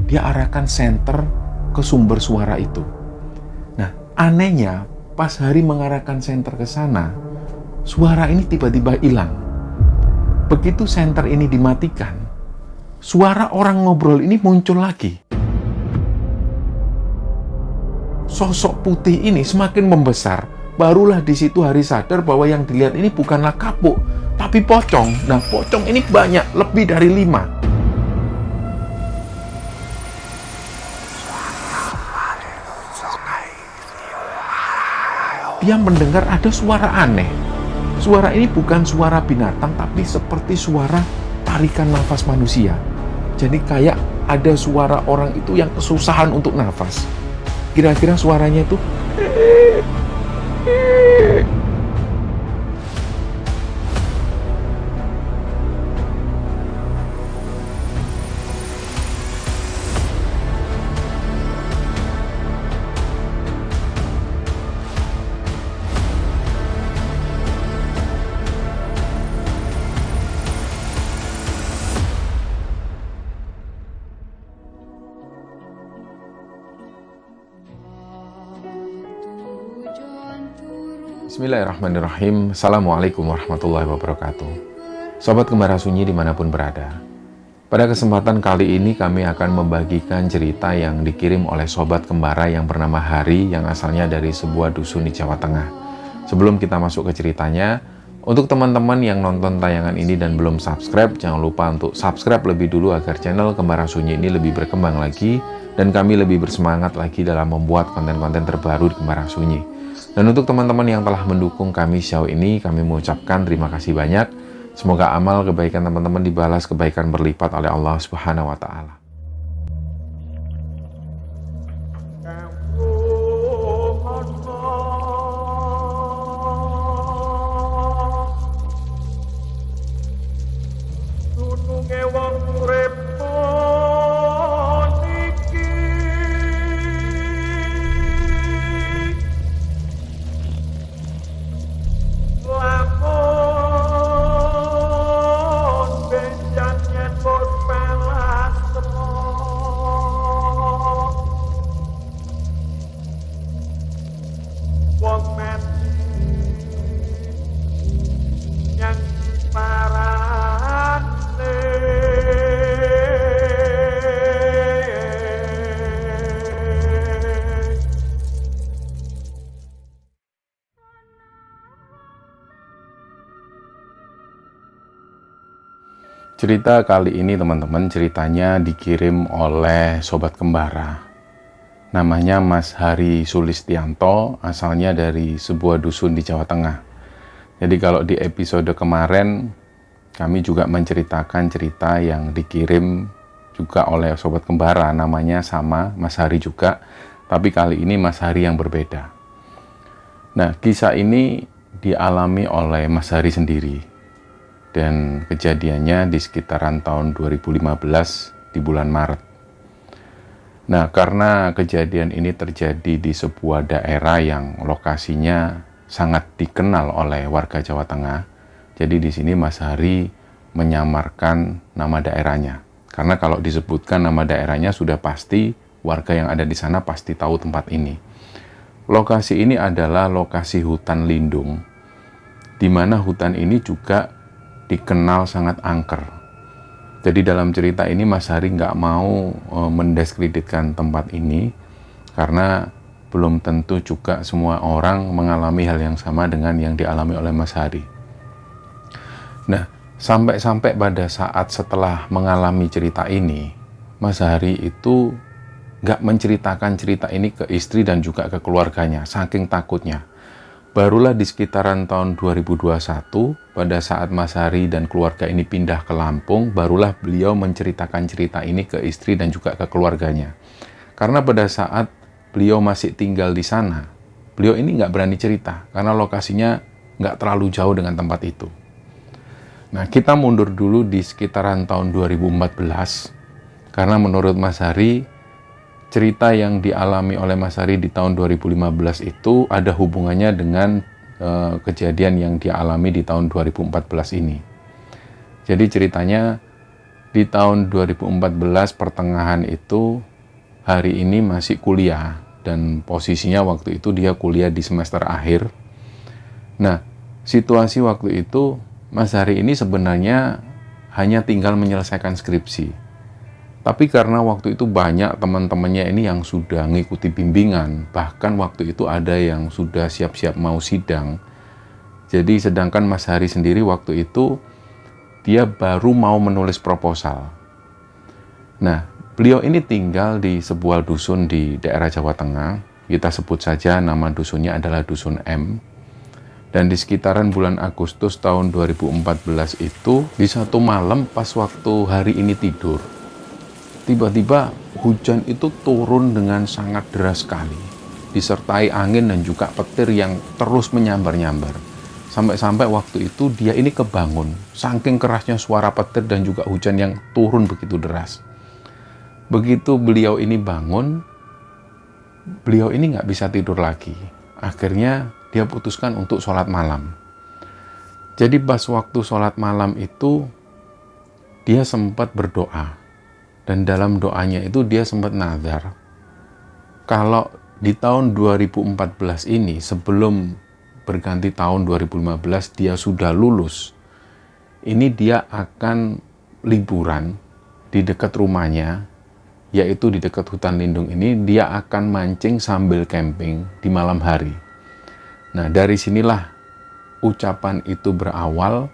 dia arahkan senter ke sumber suara itu. Nah, anehnya pas Hari mengarahkan senter ke sana, suara ini tiba-tiba hilang. Begitu senter ini dimatikan, suara orang ngobrol ini muncul lagi. Sosok putih ini semakin membesar. Barulah di situ Hari sadar bahwa yang dilihat ini bukanlah kapuk, tapi pocong. Nah, pocong ini banyak, lebih dari 5. Dia mendengar ada suara aneh. Suara ini bukan suara binatang, tapi seperti suara tarikan nafas manusia. Jadi kayak ada suara orang itu yang kesusahan untuk nafas. Kira-kira suaranya itu Bismillahirrahmanirrahim. Assalamualaikum warahmatullahi wabarakatuh. Sobat Kembara Sunyi dimanapun berada. Pada kesempatan kali ini kami akan membagikan cerita yang dikirim oleh Sobat Kembara yang bernama Hari, yang asalnya dari sebuah dusun di Jawa Tengah. Sebelum kita masuk ke ceritanya, untuk teman-teman yang nonton tayangan ini dan belum subscribe, jangan lupa untuk subscribe lebih dulu agar channel Kembara Sunyi ini lebih berkembang lagi dan kami lebih bersemangat lagi dalam membuat konten-konten terbaru di Kembara Sunyi. Dan untuk teman-teman yang telah mendukung kami sejauh ini, kami mengucapkan terima kasih banyak. Semoga amal kebaikan teman-teman dibalas kebaikan berlipat oleh Allah Subhanahu wa Ta'ala. Cerita kali ini teman-teman, ceritanya dikirim oleh Sobat Kembara. Namanya Mas Hari Sulistianto, asalnya dari sebuah dusun di Jawa Tengah. Jadi kalau di episode kemarin, kami juga menceritakan cerita yang dikirim juga oleh Sobat Kembara. Namanya sama, Mas Hari juga, tapi kali ini Mas Hari yang berbeda. Nah, kisah ini dialami oleh Mas Hari sendiri. Dan kejadiannya di sekitaran tahun 2015 di bulan Maret. Nah, karena kejadian ini terjadi di sebuah daerah yang lokasinya sangat dikenal oleh warga Jawa Tengah, jadi di sini Mas Hari menyamarkan nama daerahnya. Karena kalau disebutkan nama daerahnya sudah pasti warga yang ada di sana pasti tahu tempat ini. Lokasi ini adalah lokasi hutan lindung, di mana hutan ini juga dikenal sangat angker. Jadi dalam cerita ini Mas Hari nggak mau mendiskreditkan tempat ini, karena belum tentu juga semua orang mengalami hal yang sama dengan yang dialami oleh Mas Hari. Nah, sampai-sampai pada saat setelah mengalami cerita ini, Mas Hari itu nggak menceritakan cerita ini ke istri dan juga ke keluarganya, saking takutnya. Barulah di sekitaran tahun 2021, pada saat Mas Hari dan keluarga ini pindah ke Lampung, barulah beliau menceritakan cerita ini ke istri dan juga ke keluarganya. Karena pada saat beliau masih tinggal di sana, beliau ini nggak berani cerita, karena lokasinya nggak terlalu jauh dengan tempat itu. Nah, kita mundur dulu di sekitaran tahun 2014, karena menurut Mas Hari, cerita yang dialami oleh Mas Hari di tahun 2015 itu ada hubungannya dengan kejadian yang dialami di tahun 2014 ini. Jadi ceritanya Di tahun 2014 pertengahan itu, hari ini masih kuliah, dan posisinya waktu itu dia kuliah di semester akhir. Nah, situasi waktu itu Mas Hari ini sebenarnya hanya tinggal menyelesaikan skripsi. Tapi karena waktu itu banyak teman-temannya ini yang sudah mengikuti bimbingan, bahkan waktu itu ada yang sudah siap-siap mau sidang. Jadi sedangkan Mas Hari sendiri waktu itu dia baru mau menulis proposal. Nah, beliau ini tinggal di sebuah dusun di daerah Jawa Tengah. Kita sebut saja nama dusunnya adalah Dusun M. Dan di sekitaran bulan Agustus tahun 2014 itu, di satu malam pas waktu hari ini tidur, tiba-tiba hujan itu turun dengan sangat deras sekali, disertai angin dan juga petir yang terus menyambar-nyambar. Sampai-sampai waktu itu dia ini kebangun, saking kerasnya suara petir dan juga hujan yang turun begitu deras. Begitu beliau ini bangun, beliau ini nggak bisa tidur lagi. Akhirnya dia putuskan untuk sholat malam. Jadi pas waktu sholat malam itu, dia sempat berdoa. Dan dalam doanya itu dia sempat nazar. Kalau di tahun 2014 ini, sebelum berganti tahun 2015, dia sudah lulus. Ini dia akan liburan di dekat rumahnya, yaitu di dekat hutan lindung ini, dia akan mancing sambil camping di malam hari. Nah, dari sinilah ucapan itu berawal,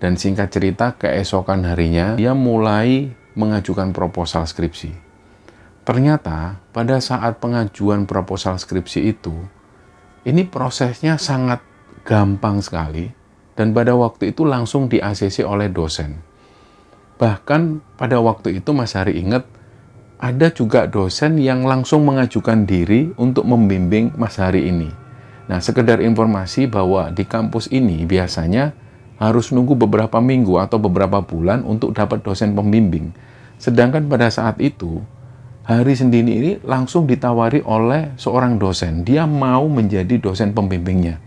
dan singkat cerita keesokan harinya dia mulai mengajukan proposal skripsi. Ternyata pada saat pengajuan proposal skripsi itu, ini prosesnya sangat gampang sekali, dan pada waktu itu langsung di-ACC oleh dosen. Bahkan pada waktu itu Mas Hari ingat, ada juga dosen yang langsung mengajukan diri untuk membimbing Mas Hari ini. Nah, sekedar informasi bahwa di kampus ini biasanya harus nunggu beberapa minggu atau beberapa bulan untuk dapat dosen pembimbing. Sedangkan pada saat itu, Hari sendiri ini langsung ditawari oleh seorang dosen. Dia mau menjadi dosen pembimbingnya.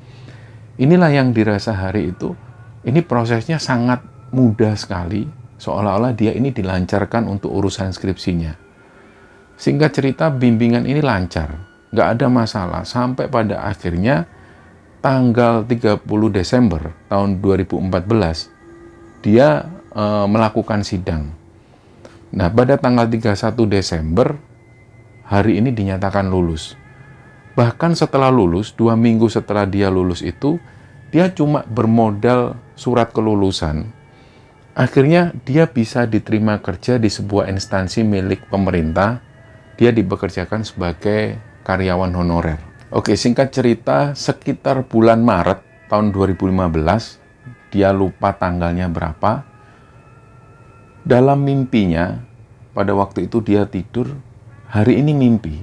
Inilah yang dirasa Hari itu, ini prosesnya sangat mudah sekali, seolah-olah dia ini dilancarkan untuk urusan skripsinya. Singkat cerita, bimbingan ini lancar, nggak ada masalah, sampai pada akhirnya tanggal 30 Desember tahun 2014, dia melakukan sidang. Nah, pada tanggal 31 Desember, Hari ini dinyatakan lulus. Bahkan setelah lulus, 2 minggu setelah dia lulus itu, dia cuma bermodal surat kelulusan. Akhirnya dia bisa diterima kerja di sebuah instansi milik pemerintah. Dia dipekerjakan sebagai karyawan honorer. Oke, singkat cerita, sekitar bulan Maret tahun 2015, dia lupa tanggalnya berapa, dalam mimpinya, pada waktu itu dia tidur, Hari ini mimpi.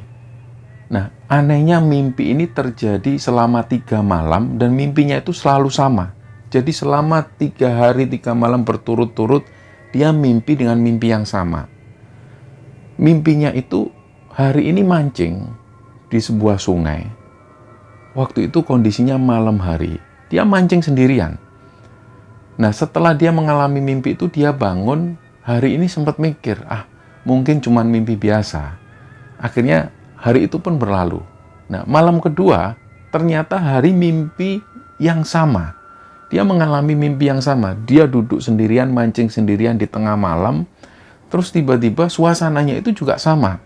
Nah, anehnya mimpi ini terjadi selama 3 malam, dan mimpinya itu selalu sama. Jadi selama 3 hari 3 malam berturut-turut, dia mimpi dengan mimpi yang sama. Mimpinya itu, Hari ini mancing di sebuah sungai. Waktu itu kondisinya malam hari. Dia mancing sendirian. Nah, setelah dia mengalami mimpi itu, dia bangun. Hari ini sempat mikir, mungkin cuma mimpi biasa. Akhirnya hari itu pun berlalu. Nah, malam kedua, ternyata Hari mimpi yang sama. Dia mengalami mimpi yang sama. Dia duduk sendirian, mancing sendirian di tengah malam. Terus tiba-tiba suasananya itu juga sama.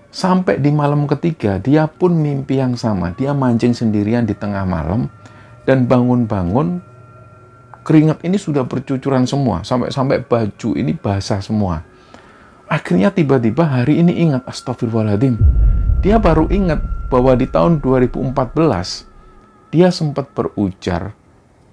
Sampai di malam ketiga, dia pun mimpi yang sama. Dia mancing sendirian di tengah malam, dan bangun-bangun, keringat ini sudah bercucuran semua. Sampai-sampai baju ini basah semua. Akhirnya tiba-tiba Hari ini ingat, astagfirullahaladzim. Dia baru ingat bahwa di tahun 2014, dia sempat berujar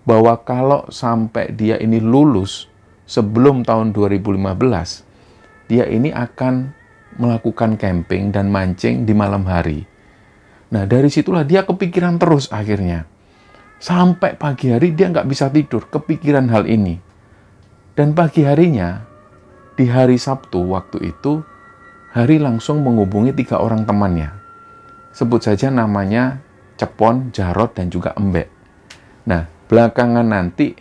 bahwa kalau sampai dia ini lulus sebelum tahun 2015, dia ini akan melakukan camping dan mancing di malam hari. Nah, dari situlah dia kepikiran terus akhirnya. Sampai pagi hari dia nggak bisa tidur, kepikiran hal ini. Dan pagi harinya, di hari Sabtu waktu itu, Hari langsung menghubungi 3 orang temannya. Sebut saja namanya Cepon, Jarot, dan juga Embek. Nah, belakangan nanti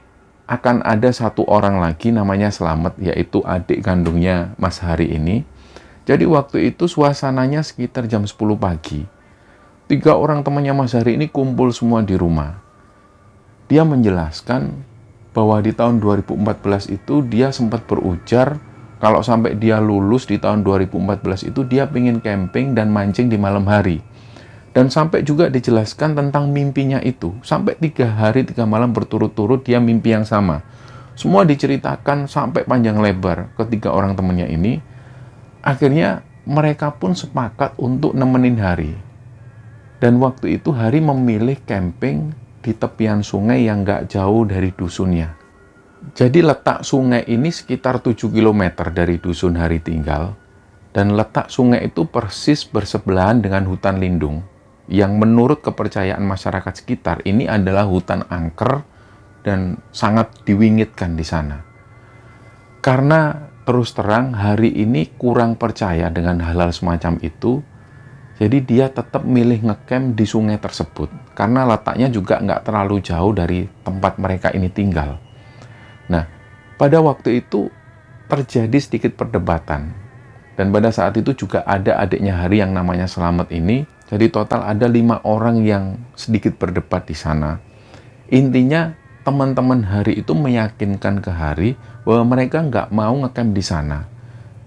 akan ada satu orang lagi namanya Slamet, yaitu adik kandungnya Mas Hari ini. Jadi waktu itu suasananya sekitar jam 10 pagi. 3 orang temannya Mas Hari ini kumpul semua di rumah. Dia menjelaskan bahwa di tahun 2014 itu dia sempat berujar kalau sampai dia lulus di tahun 2014 itu dia pengen camping dan mancing di malam hari. Dan sampai juga dijelaskan tentang mimpinya itu. Sampai 3 hari 3 malam berturut-turut dia mimpi yang sama. Semua diceritakan sampai panjang lebar ke 3 orang temannya ini. Akhirnya mereka pun sepakat untuk nemenin Hari. Dan waktu itu Hari memilih camping di tepian sungai yang gak jauh dari dusunnya. Jadi letak sungai ini sekitar 7 km dari dusun Hari tinggal. Dan letak sungai itu persis bersebelahan dengan hutan lindung, yang menurut kepercayaan masyarakat sekitar ini adalah hutan angker dan sangat diwingitkan di sana. Karena terus terang Hari ini kurang percaya dengan hal-hal semacam itu, jadi dia tetap milih ngecamp di sungai tersebut karena letaknya juga nggak terlalu jauh dari tempat mereka ini tinggal. Nah, pada waktu itu terjadi sedikit perdebatan, dan pada saat itu juga ada adiknya Hari yang namanya Slamet ini. Jadi total ada 5 orang yang sedikit berdebat di sana. Intinya teman-teman Hari itu meyakinkan ke Hari bahwa mereka nggak mau ngecamp di sana.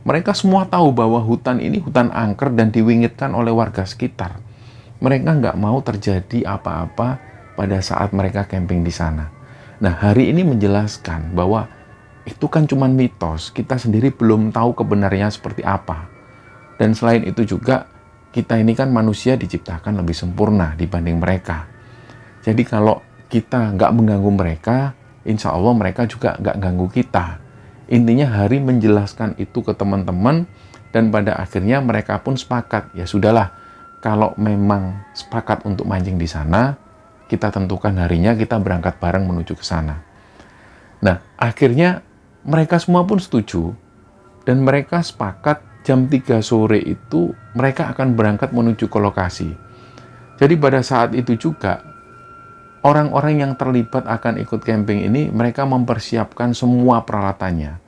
Mereka semua tahu bahwa hutan ini hutan angker dan diwingitkan oleh warga sekitar. Mereka nggak mau terjadi apa-apa pada saat mereka camping di sana. Nah, Hari ini menjelaskan bahwa itu kan cuma mitos. Kita sendiri belum tahu kebenarannya seperti apa. Dan selain itu juga kita ini kan manusia diciptakan lebih sempurna dibanding mereka. Jadi kalau kita nggak mengganggu mereka, insya Allah mereka juga nggak ganggu kita. Intinya Hari menjelaskan itu ke teman-teman, dan pada akhirnya mereka pun sepakat. Ya sudahlah, kalau memang sepakat untuk mancing di sana, kita tentukan harinya, kita berangkat bareng menuju ke sana. Nah, akhirnya mereka semua pun setuju, dan mereka sepakat jam 3 sore itu mereka akan berangkat menuju ke lokasi. Jadi pada saat itu juga orang-orang yang terlibat akan ikut camping ini mereka mempersiapkan semua peralatannya.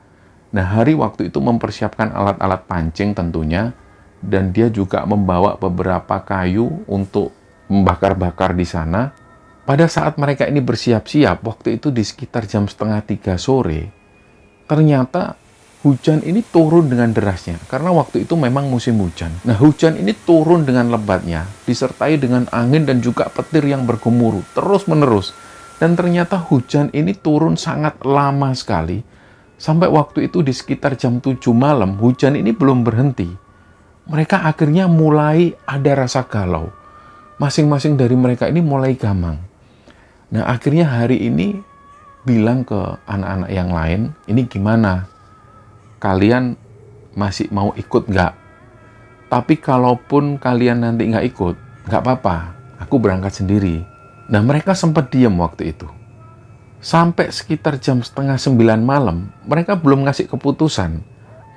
Nah, Hari waktu itu mempersiapkan alat-alat pancing tentunya, dan dia juga membawa beberapa kayu untuk membakar-bakar di sana. Pada saat mereka ini bersiap-siap, waktu itu di sekitar jam 2:30 sore, ternyata hujan ini turun dengan derasnya, karena waktu itu memang musim hujan. Nah, hujan ini turun dengan lebatnya, disertai dengan angin dan juga petir yang bergemuruh terus-menerus. Dan ternyata hujan ini turun sangat lama sekali, sampai waktu itu di sekitar jam 7 malam, hujan ini belum berhenti. Mereka akhirnya mulai ada rasa galau. Masing-masing dari mereka ini mulai gamang. Nah, akhirnya Hari ini bilang ke anak-anak yang lain, ini gimana? Kalian masih mau ikut nggak? Tapi kalaupun kalian nanti nggak ikut, nggak apa-apa, aku berangkat sendiri. Nah, mereka sempat diam waktu itu. Sampai sekitar jam 8:30 malam, mereka belum ngasih keputusan.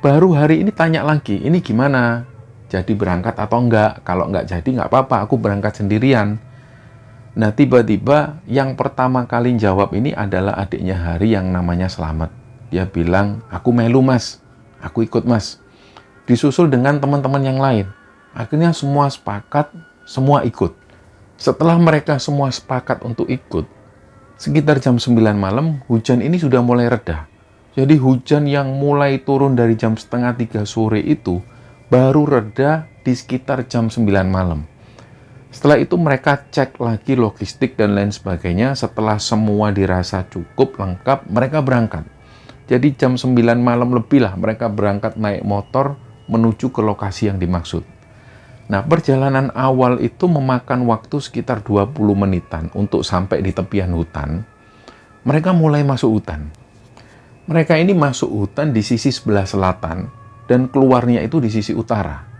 Baru Hari ini tanya lagi, ini gimana? Jadi berangkat atau enggak? Kalau enggak jadi nggak apa-apa, aku berangkat sendirian. Nah, tiba-tiba yang pertama kali jawab ini adalah adiknya Hari yang namanya Slamet. Dia bilang, aku melu mas, aku ikut mas. Disusul dengan teman-teman yang lain. Akhirnya semua sepakat, semua ikut. Setelah mereka semua sepakat untuk ikut, sekitar jam 9 malam, hujan ini sudah mulai reda. Jadi hujan yang mulai turun dari jam 2:30 sore itu, baru reda di sekitar jam 9 malam. Setelah itu mereka cek lagi logistik dan lain sebagainya. Setelah semua dirasa cukup, lengkap, mereka berangkat. Jadi jam 9 malam lebih lah mereka berangkat naik motor menuju ke lokasi yang dimaksud. Nah, perjalanan awal itu memakan waktu sekitar 20 menitan untuk sampai di tepian hutan. Mereka mulai masuk hutan. Mereka ini masuk hutan di sisi sebelah selatan dan keluarnya itu di sisi utara.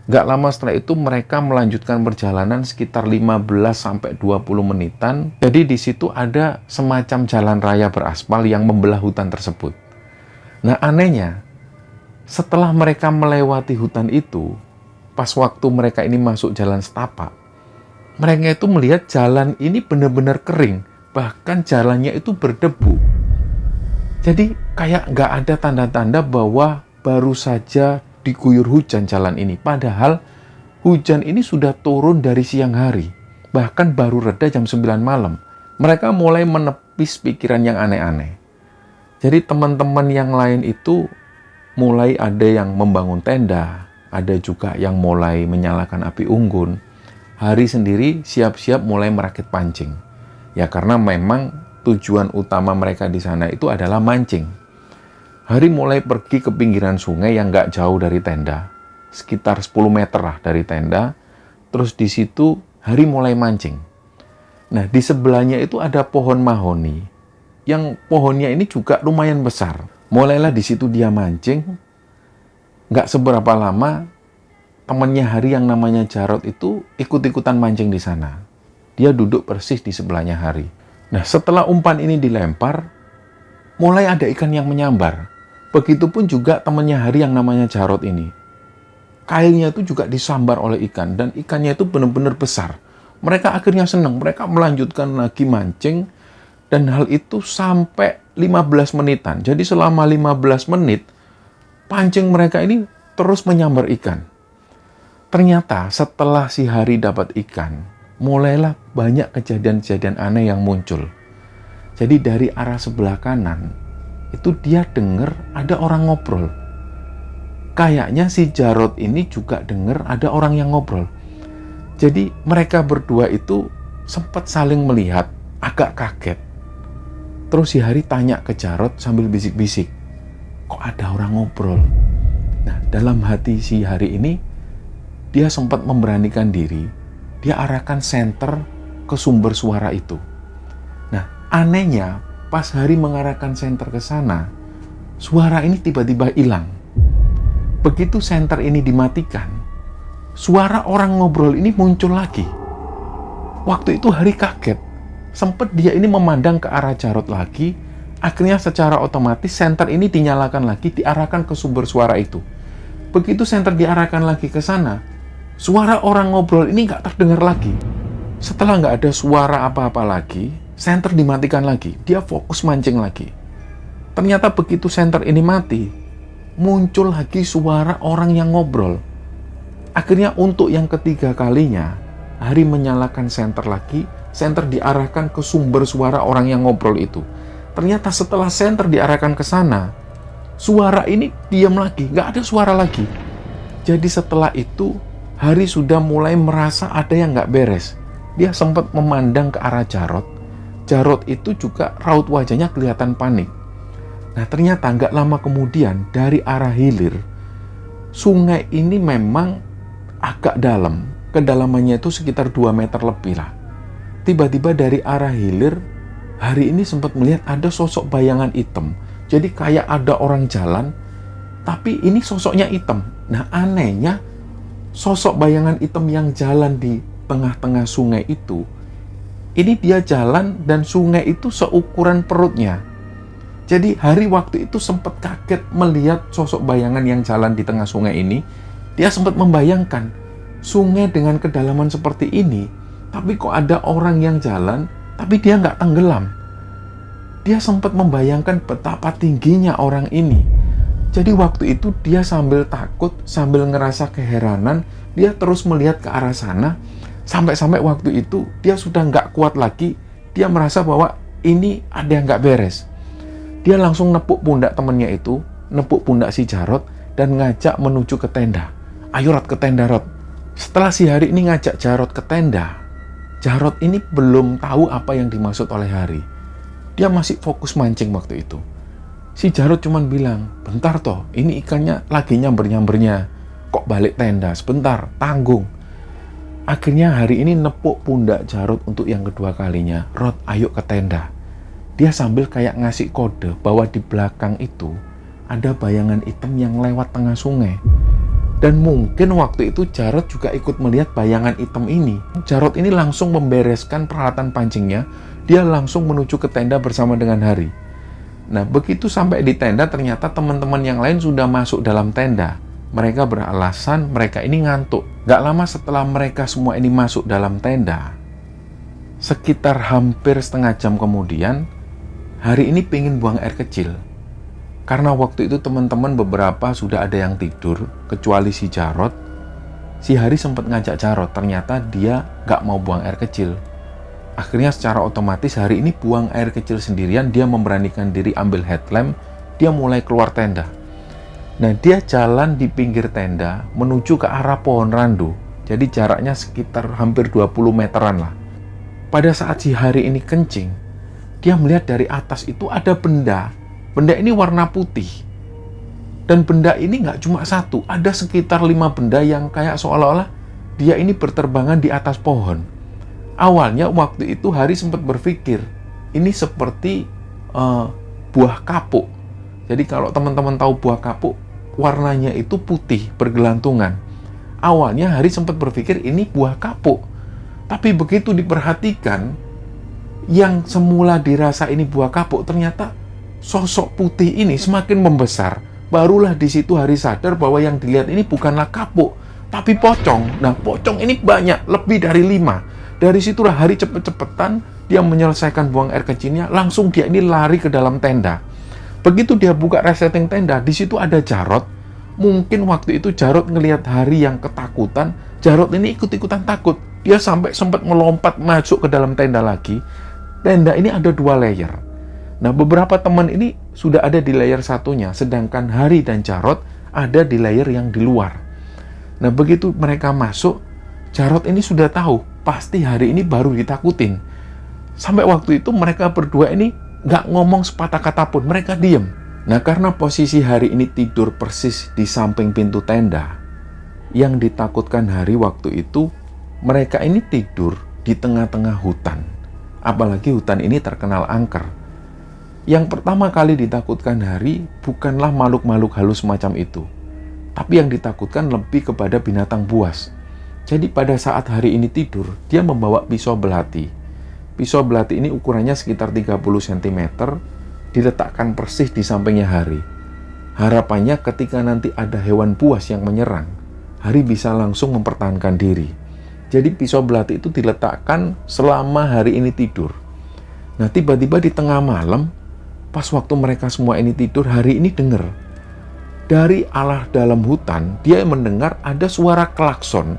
Gak lama setelah itu mereka melanjutkan perjalanan sekitar 15-20 menitan. Jadi di situ ada semacam jalan raya beraspal yang membelah hutan tersebut. Nah, anehnya, setelah mereka melewati hutan itu, pas waktu mereka ini masuk jalan setapak, mereka itu melihat jalan ini benar-benar kering. Bahkan jalannya itu berdebu. Jadi kayak nggak ada tanda-tanda bahwa baru saja diguyur hujan jalan ini. Padahal hujan ini sudah turun dari siang hari. Bahkan baru reda jam 9 malam. Mereka mulai menepis pikiran yang aneh-aneh. Jadi teman-teman yang lain itu mulai ada yang membangun tenda, ada juga yang mulai menyalakan api unggun. Hari sendiri siap-siap mulai merakit pancing. Ya karena memang tujuan utama mereka di sana itu adalah mancing. Hari mulai pergi ke pinggiran sungai yang nggak jauh dari tenda, sekitar 10 meter lah dari tenda. Terus di situ Hari mulai mancing. Nah, di sebelahnya itu ada pohon mahoni, yang pohonnya ini juga lumayan besar. Mulailah di situ dia mancing. Nggak seberapa lama, temannya Hari yang namanya Jarot itu ikut-ikutan mancing di sana. Dia duduk persis di sebelahnya Hari. Nah, setelah umpan ini dilempar, mulai ada ikan yang menyambar. Begitupun juga temannya Hari yang namanya Jarot ini. Kailnya itu juga disambar oleh ikan, dan ikannya itu benar-benar besar. Mereka akhirnya senang, mereka melanjutkan lagi mancing, dan hal itu sampai 15 menitan. Jadi selama 15 menit, pancing mereka ini terus menyambar ikan. Ternyata setelah si Hari dapat ikan, mulailah banyak kejadian-kejadian aneh yang muncul. Jadi dari arah sebelah kanan, itu dia dengar ada orang ngobrol. Kayaknya si Jarot ini juga dengar ada orang yang ngobrol. Jadi mereka berdua itu sempat saling melihat, agak kaget. Terus si Hari tanya ke Jarot sambil bisik-bisik, kok ada orang ngobrol? Nah, dalam hati si Hari ini, dia sempat memberanikan diri, dia arahkan senter ke sumber suara itu. Nah, anehnya pas Hari mengarahkan senter ke sana, suara ini tiba-tiba hilang. Begitu senter ini dimatikan, suara orang ngobrol ini muncul lagi. Waktu itu Hari kaget. Sempat dia ini memandang ke arah Jarot lagi. Akhirnya secara otomatis senter ini dinyalakan lagi, diarahkan ke sumber suara itu. Begitu senter diarahkan lagi ke sana, suara orang ngobrol ini nggak terdengar lagi. Setelah nggak ada suara apa-apa lagi, senter dimatikan lagi. Dia fokus mancing lagi. Ternyata begitu senter ini mati, muncul lagi suara orang yang ngobrol. Akhirnya untuk yang ketiga kalinya, Hari menyalakan senter lagi, senter diarahkan ke sumber suara orang yang ngobrol itu. Ternyata setelah senter diarahkan ke sana, suara ini diam lagi, nggak ada suara lagi. Jadi setelah itu, Hari sudah mulai merasa ada yang nggak beres. Dia sempat memandang ke arah Jarot. Jarot itu juga raut wajahnya kelihatan panik. Nah, ternyata nggak lama kemudian dari arah hilir, sungai ini memang agak dalam. Kedalamannya itu sekitar 2 meter lebih lah. Tiba-tiba dari arah hilir, Hari ini sempat melihat ada sosok bayangan hitam. Jadi kayak ada orang jalan, tapi ini sosoknya hitam. Nah, anehnya, sosok bayangan hitam yang jalan di tengah-tengah sungai itu, ini dia jalan dan sungai itu seukuran perutnya. Jadi Hari waktu itu sempat kaget melihat sosok bayangan yang jalan di tengah sungai ini. Dia sempat membayangkan sungai dengan kedalaman seperti ini, tapi kok ada orang yang jalan, tapi dia nggak tenggelam. Dia sempat membayangkan betapa tingginya orang ini. Jadi waktu itu dia sambil takut, sambil ngerasa keheranan, dia terus melihat ke arah sana. Sampai-sampai waktu itu dia sudah nggak kuat lagi. Dia merasa bahwa ini ada yang nggak beres. Dia langsung nepuk pundak temannya itu, nepuk pundak si Jarot, dan ngajak menuju ke tenda. Ayo Rot, ke tenda Rot. Setelah si Hari ini ngajak Jarot ke tenda, Jarot ini belum tahu apa yang dimaksud oleh Hari. Dia masih fokus mancing waktu itu. Si Jarot cuman bilang, bentar toh, ini ikannya lagi nyamber-nyambernya. Kok balik tenda? Sebentar, tanggung. Akhirnya Hari ini nepuk pundak Jarot untuk yang kedua kalinya. Rot, ayo ke tenda. Dia sambil kayak ngasih kode bahwa di belakang itu ada bayangan hitam yang lewat tengah sungai. Dan mungkin waktu itu Jarot juga ikut melihat bayangan hitam ini. Jarot ini langsung membereskan peralatan pancingnya. Dia langsung menuju ke tenda bersama dengan Hari. Nah, begitu sampai di tenda, ternyata teman-teman yang lain sudah masuk dalam tenda. Mereka beralasan mereka ini ngantuk. Gak lama setelah mereka semua ini masuk dalam tenda, sekitar hampir setengah jam kemudian, Hari ini pengen buang air kecil. Karena waktu itu teman-teman beberapa sudah ada yang tidur, kecuali si Jarot. Si Hari sempat ngajak Jarot, ternyata dia nggak mau buang air kecil. Akhirnya secara otomatis Hari ini buang air kecil sendirian, dia memberanikan diri ambil headlamp, dia mulai keluar tenda. Nah, dia jalan di pinggir tenda menuju ke arah pohon randu. Jadi jaraknya sekitar hampir 20 meteran lah. Pada saat si Hari ini kencing, dia melihat dari atas itu ada benda. Benda ini warna putih. Dan benda ini nggak cuma satu, ada sekitar 5 benda yang kayak seolah-olah dia ini berterbangan di atas pohon. Awalnya waktu itu Hari sempat berpikir, ini seperti buah kapuk. Jadi kalau teman-teman tahu buah kapuk, warnanya itu putih, bergelantungan. Awalnya Hari sempat berpikir ini buah kapuk. Tapi begitu diperhatikan, yang semula dirasa ini buah kapuk, ternyata sosok putih ini semakin membesar. Barulah di situ Hari sadar bahwa yang dilihat ini bukanlah kapuk, tapi pocong. Nah, pocong ini banyak, lebih dari 5. Dari situlah Hari cepet-cepetan, dia menyelesaikan buang air kecilnya, langsung dia ini lari ke dalam tenda. Begitu dia buka resleting tenda, di situ ada Jarot. Mungkin waktu itu Jarot ngelihat Hari yang ketakutan, Jarot ini ikut-ikutan takut. Dia sampai sempat melompat masuk ke dalam tenda lagi. Tenda ini ada 2 layer. Nah, beberapa teman ini sudah ada di layer satunya, sedangkan Hari dan Jarot ada di layer yang di luar. Nah, begitu mereka masuk, Jarot ini sudah tahu, pasti Hari ini baru ditakutin. Sampai waktu itu mereka berdua ini nggak ngomong sepatah kata pun, mereka diem. Nah, karena posisi Hari ini tidur persis di samping pintu tenda, yang ditakutkan Hari waktu itu, mereka ini tidur di tengah-tengah hutan. Apalagi hutan ini terkenal angker. Yang pertama kali ditakutkan Hari bukanlah makhluk-makhluk halus semacam itu, tapi yang ditakutkan lebih kepada binatang buas. Jadi pada saat Hari ini tidur, dia membawa pisau belati. Pisau belati ini ukurannya sekitar 30 cm, diletakkan persis di sampingnya Hari. Harapannya ketika nanti ada hewan buas yang menyerang, Hari bisa langsung mempertahankan diri. Jadi pisau belati itu diletakkan selama Hari ini tidur. Nah, tiba-tiba di tengah malam, pas waktu mereka semua ini tidur, Hari ini dengar. Dari arah dalam hutan, dia mendengar ada suara klakson.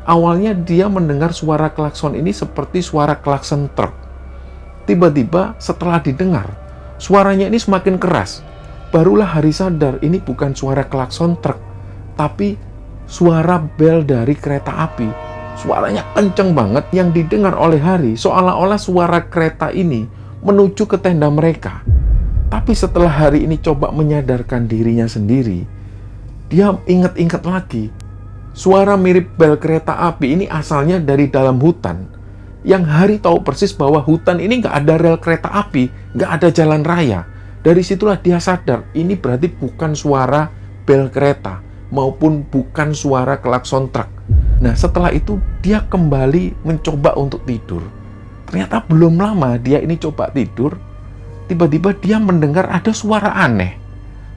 Awalnya dia mendengar suara klakson ini seperti suara klakson truk. Tiba-tiba setelah didengar, suaranya ini semakin keras. Barulah Hari sadar ini bukan suara klakson truk, tapi suara bel dari kereta api. Suaranya kenceng banget, yang didengar oleh Hari seolah-olah suara kereta ini menuju ke tenda mereka. Tapi setelah Hari ini coba menyadarkan dirinya sendiri, dia ingat-ingat lagi, suara mirip bel kereta api ini asalnya dari dalam hutan. Yang Hari tahu persis bahwa hutan ini nggak ada rel kereta api, nggak ada jalan raya. Dari situlah dia sadar, ini berarti bukan suara bel kereta, maupun bukan suara klakson truk. Nah, setelah itu dia kembali mencoba untuk tidur. Ternyata belum lama dia ini coba tidur, tiba-tiba dia mendengar ada suara aneh.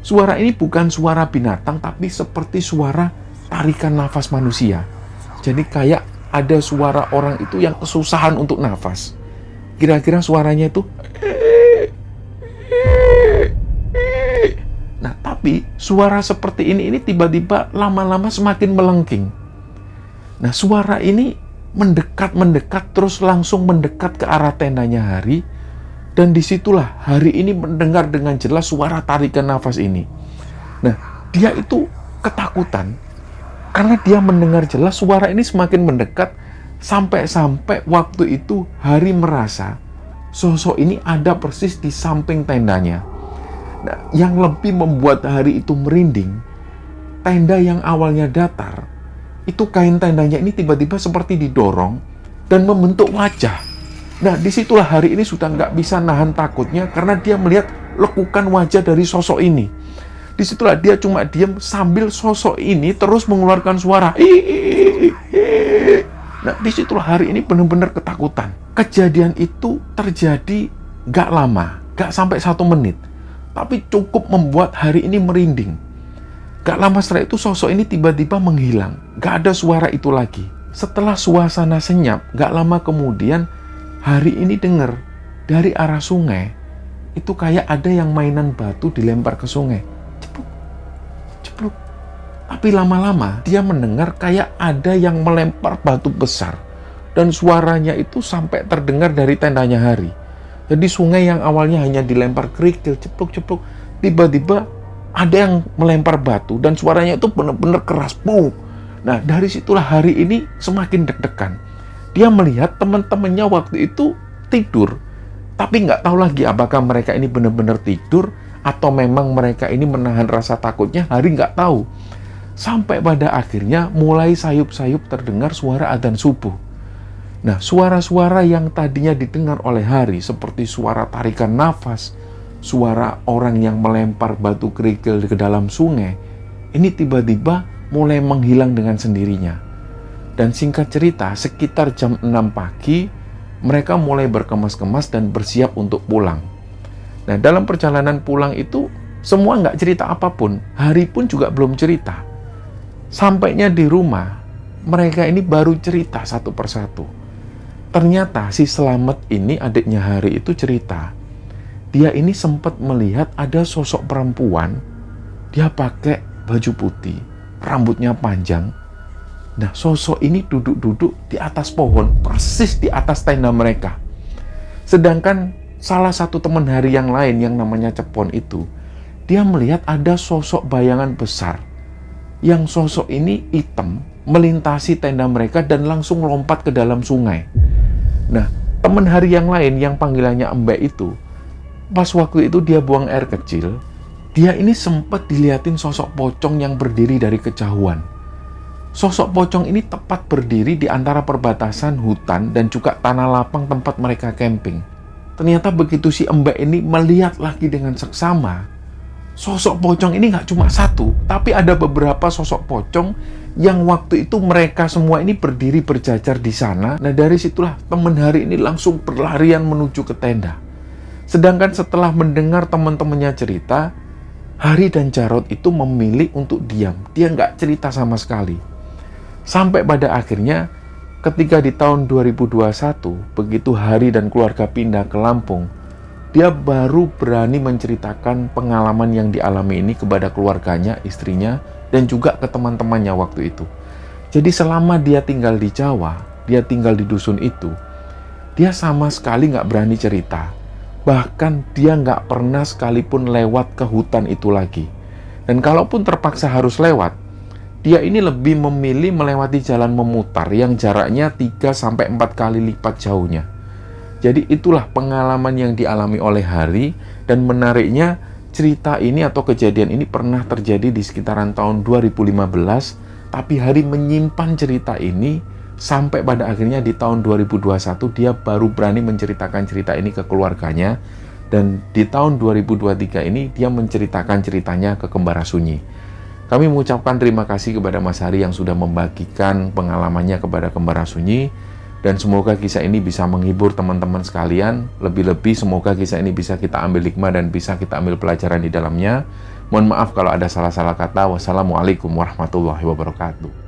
Suara ini bukan suara binatang, tapi seperti suara tarikan nafas manusia. Jadi kayak ada suara orang itu yang kesusahan untuk nafas. Kira-kira suaranya itu. Nah, tapi suara seperti ini tiba-tiba lama-lama semakin melengking. Nah, suara ini mendekat, terus langsung mendekat ke arah tendanya Hari. Dan disitulah Hari ini mendengar dengan jelas suara tarikan nafas ini. Nah, dia itu ketakutan. Karena dia mendengar jelas suara ini semakin mendekat. Sampai-sampai waktu itu Hari merasa sosok ini ada persis di samping tendanya. Nah, yang lebih membuat Hari itu merinding, tenda yang awalnya datar, itu kain tendanya ini tiba-tiba seperti didorong dan membentuk wajah. Nah, disitulah Hari ini sudah nggak bisa nahan takutnya karena dia melihat lekukan wajah dari sosok ini. Disitulah dia cuma diam sambil sosok ini terus mengeluarkan suara. Nah, disitulah Hari ini benar-benar ketakutan. Kejadian itu terjadi nggak lama, nggak sampai 1 menit. Tapi cukup membuat Hari ini merinding. Gak lama setelah itu sosok ini tiba-tiba menghilang. Gak ada suara itu lagi. Setelah suasana senyap, gak lama kemudian Hari ini dengar dari arah sungai itu kayak ada yang mainan batu dilempar ke sungai. Cepluk, cepluk. Tapi lama-lama dia mendengar kayak ada yang melempar batu besar. Dan suaranya itu sampai terdengar dari tendanya Hari. Jadi sungai yang awalnya hanya dilempar kerikil, cepluk-cepluk, tiba-tiba ada yang melempar batu dan suaranya itu benar-benar keras. Boom. Nah, dari situlah Hari ini semakin deg-degan. Dia melihat teman-temannya waktu itu tidur. Tapi nggak tahu lagi apakah mereka ini benar-benar tidur atau memang mereka ini menahan rasa takutnya. Hari nggak tahu. Sampai pada akhirnya mulai sayup-sayup terdengar suara adzan subuh. Nah, suara-suara yang tadinya didengar oleh Hari seperti suara tarikan nafas, suara orang yang melempar batu kerikil ke dalam sungai, ini tiba-tiba mulai menghilang dengan sendirinya. Dan singkat cerita, sekitar jam 6 pagi, mereka mulai berkemas-kemas dan bersiap untuk pulang. Nah, dalam perjalanan pulang itu, semua nggak cerita apapun. Hari pun juga belum cerita. Sampainya di rumah, mereka ini baru cerita satu persatu. Ternyata si Selamet ini, adiknya Hari itu cerita. Dia ini sempat melihat ada sosok perempuan. Dia pakai baju putih, rambutnya panjang. Nah, sosok ini duduk-duduk di atas pohon, persis di atas tenda mereka. Sedangkan salah satu teman Hari yang lain yang namanya Cepon itu, dia melihat ada sosok bayangan besar. Yang sosok ini hitam, melintasi tenda mereka dan langsung lompat ke dalam sungai. Nah, teman Hari yang lain yang panggilannya Embek itu, pas waktu itu dia buang air kecil, dia ini sempat dilihatin sosok pocong yang berdiri dari kejauhan. Sosok pocong ini tepat berdiri di antara perbatasan hutan dan juga tanah lapang tempat mereka camping. Ternyata begitu si Embek ini melihat lagi dengan seksama, sosok pocong ini nggak cuma satu, tapi ada beberapa sosok pocong yang waktu itu mereka semua ini berdiri berjajar di sana. Nah, dari situlah teman Hari ini langsung berlarian menuju ke tenda. Sedangkan setelah mendengar teman-temannya cerita, Hari dan Jarot itu memilih untuk diam. Dia nggak cerita sama sekali. Sampai pada akhirnya, ketika di tahun 2021, begitu Hari dan keluarga pindah ke Lampung, dia baru berani menceritakan pengalaman yang dialami ini kepada keluarganya, istrinya, dan juga ke teman-temannya waktu itu. Jadi selama dia tinggal di Jawa, dia tinggal di dusun itu, dia sama sekali nggak berani cerita. Bahkan dia nggak pernah sekalipun lewat ke hutan itu lagi. Dan kalaupun terpaksa harus lewat, dia ini lebih memilih melewati jalan memutar yang jaraknya 3-4 kali lipat jauhnya. Jadi itulah pengalaman yang dialami oleh Hari, dan menariknya cerita ini atau kejadian ini pernah terjadi di sekitaran tahun 2015, tapi Hari menyimpan cerita ini sampai pada akhirnya di tahun 2021 dia baru berani menceritakan cerita ini ke keluarganya, dan di tahun 2023 ini dia menceritakan ceritanya ke Kembara Sunyi. Kami mengucapkan terima kasih kepada Mas Hari yang sudah membagikan pengalamannya kepada Kembara Sunyi. Dan semoga kisah ini bisa menghibur teman-teman sekalian. Lebih-lebih semoga kisah ini bisa kita ambil hikmah dan bisa kita ambil pelajaran di dalamnya. Mohon maaf kalau ada salah-salah kata. Wassalamualaikum warahmatullahi wabarakatuh.